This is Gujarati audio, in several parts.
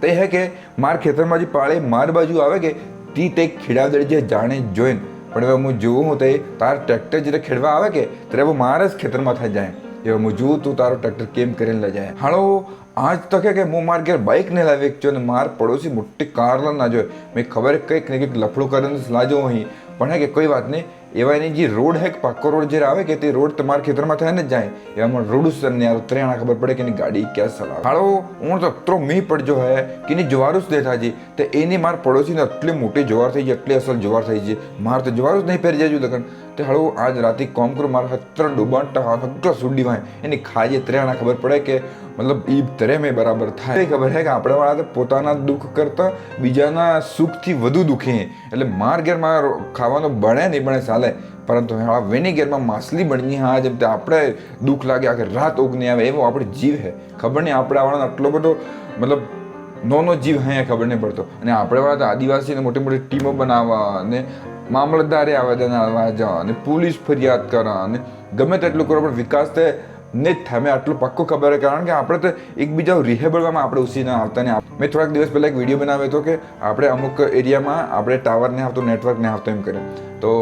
તે હે કે માર ખેતરમાં જે પાળે માર બાજુ આવે કે તે ખેડાવદર જે જાણે જોઈને પણ હવે હું જોઉં હું તે તાર ટ્રેક્ટર જ્યારે ખેડવા આવે કે ત્યારે માર જ ખેતરમાં થઈ જાય હવે હું જોઉં તું તારો ટ્રેક્ટર કેમ કરીને લઈ જાય હાલો આજ તક કે હું માર ઘેર બાઇક ને લાવી એકચો ને માર પડોશી મોટી કાર ના જોઈ મેં ખબર કંઈક ને કંઈક લફડું કરીને લાજો અહીં પણ હે કે કોઈ વાત નહીં એવા એની જે રોડ હે પાક્કો રોડ જ્યારે આવે કે તે રોડ તમારા ખેતરમાં થઈને જ જાય એવામાં રોડ સર ને યાર ત્રેણા ખબર પડે કે એની ગાડી ક્યાં ચલાવે હાલો હું તો અતરો મી પડજો હે કે એની જવારું જ દેતા જી તો એની માર પડોશીને એટલી મોટી જવાર થઈ ગઈ એટલી અસલ જવાર થઈ ગઈ માર તો જવારું જ નહીં પહેરી જાય લગન તે હળો આજ રાતે કોમ કરું મારા હત્ર ડૂબાંટા હગલો સુડી વાય એની ખાજે ત્રેણા ખબર પડે કે મતલબ ઈ તરે મેં બરાબર થાય ખબર હે કે આપણે વાળા તો પોતાના દુઃખ કરતા બીજાના સુખથી વધુ દુઃખી એટલે માર ઘેરમાં ખાવાનું બને નહીં બને ચાલે પરંતુ હા વેની ઘેરમાં માછલી બની હા જેમ તે આપણે દુઃખ લાગે આખે રાત ઓગની આવે એવો આપણે જીવ હે ખબર નહીં આપણે વાળાનો આટલો બધો મતલબ નોનો જીવ હે ખબર નહીં પડતો અને આપણે વાળા તો આદિવાસીને મોટી મોટી ટીમો બનાવવા અને મામલતદારે આવેદન આવવા જવા અને પોલીસ ફરિયાદ કરવા અને ગમે તેટલું કરો પણ વિકાસ તે ને જ થાય મેં આટલું પાક્કું ખબર છે કારણ કે આપણે તો એકબીજા રિહેબલવામાં આપણે ઉસીને આવતા ને મેં થોડાક દિવસ પહેલાં એક વિડીયો બનાવ્યો હતો કે આપણે અમુક એરિયામાં આપણે ટાવર ને આવતો નેટવર્ક ને આવતો એમ કરે તો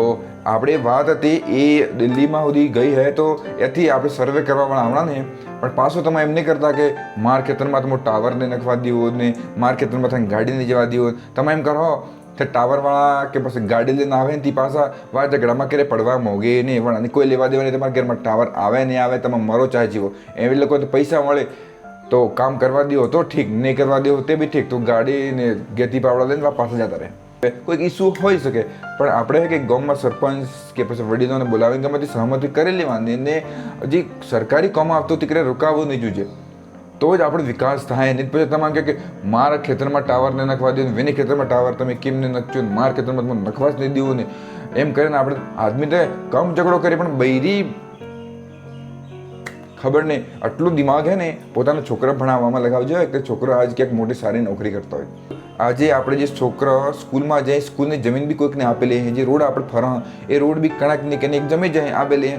આપણે વાત હતી એ દિલ્હીમાં સુધી ગઈ હે તો એથી આપણે સર્વે કરવાવાળા આવણા ને પણ પાછું તમે એમ નહીં કરતા કે માર ખેતરમાં તમે ટાવરને નખવા દેવો ને માર ખેતરમાં તમે ગાડીને જવા દેવો તમે એમ કરો કે ટાવરવાળા કે પછી ગાડી લઈને આવે ને તે પાછા વાર ઝઘડામાં ક્યારે પડવા મોગે નહીં પણ કોઈ લેવા દેવા નહીં તમારા ઘરમાં ટાવર આવે નહીં આવે તમે મરો ચાહે જીવો એવી લોકો તો પૈસા મળે તો કામ કરવા દો તો ઠીક નહીં કરવા દો તે બી ઠીક તો ગાડીને ગેતી પાવડા લઈને પાછા જતા રહે કોઈક ઇસ્યુ હોઈ શકે પણ આપણે કે ગામમાં સરપંચ કે પછી વડીલોને બોલાવીને ગમે તે સહમતિ કરી લેવાની ને હજી સરકારી કામ આવતો તીકરે રોકાવવું નહીં જોઈએ તો જ આપણો વિકાસ થાય નહીં પછી તમે કહે કે મારા ખેતરમાં ટાવર ને નખવા દો વેની ખેતરમાં ટાવર તમે કેમ ને નખજો મારા ખેતરમાં તમે નખવા જ નહીં દેવું ને એમ કરીને આપણે આદમી તો કમ ઝઘડો કરી પણ બૈરી ખબર નહીં આટલું દિમાગ હે ને પોતાના છોકરા ભણાવવામાં લગાવજો કે છોકરો આજ ક્યાંક મોટી સારી નોકરી કરતા હોય આજે આપણે જે છોકરા સ્કૂલમાં જાય સ્કૂલની જમીન બી કોઈકને આપેલી છે જે રોડ આપણે ફરા એ રોડ બી કણાકની કે એક જમી જાય આપેલી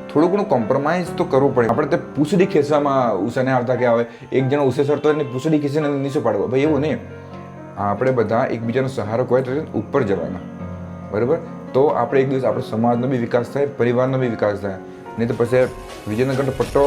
થોડું ઘણું કોમ્પ્રોમાઇઝ તો કરવું પડે આપણે તે પૂછડી ખેંચવામાં ઉષાને આવતા કે આવે એક જણો ઉષે સરતો હોય ને પૂછડી ખેંચીને નીચે પાડવો ભાઈ એવું નહીં આપણે બધા એકબીજાનો સહારો કોઈ તો ઉપર જવાના બરાબર તો આપણે એક દિવસ આપણે સમાજનો બી વિકાસ થાય પરિવારનો બી વિકાસ થાય નહીં તો પછી વિજયનગરનો પટ્ટો